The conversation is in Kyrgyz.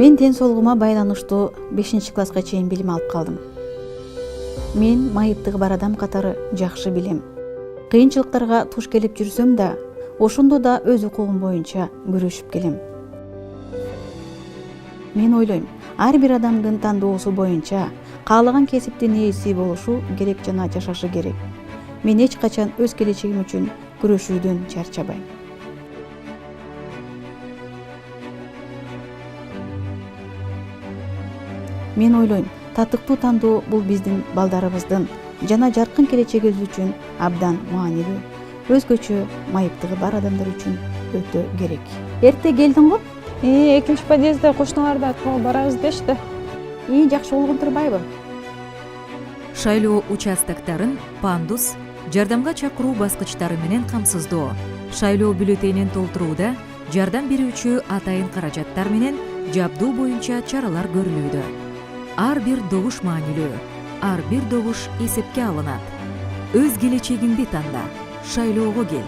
Мен ден соолугума байланыштуу 5-класска чейин билим алып калдым. Мен майыптыгы бар адам катары жакшы билем. Кыйынчылыктарга туш келип жүрсөм да, ошондо да өз укугум боюнча күрөшүп келем. Мен ойлойм, ар бир адамдын тандоосу боюнча каалаган кесиптин ээси болушу керек жана жашашы керек. Мен эч качан өз келечегим үчүн күрөшүүдөн чарчабайм. Мен ойлойм, татыктуу тандоо бул биздин балдарыбыздын жана жаркын келечегибиз үчүн абдан маанилүү. Өзгөчө майыптыгы бар адамдар үчүн өтө керек. Эрте келдиң го? Экинчи подъездде кошуналар да барабыз дешти. Жакшы болгон турбайбы? Шайлоо участоктарын пандус, жардамга чакыруу баскычтары менен камсыздоо, шайлоо бюллетенин толтурууда жардам берүүчү атайын каражаттар менен жабдуу боюнча чаралар көрүлүүдө. Ар бир добуш маанилүү, ар бир добуш эсепке алынат. Өз келечегиңди танда, шайлоого кел.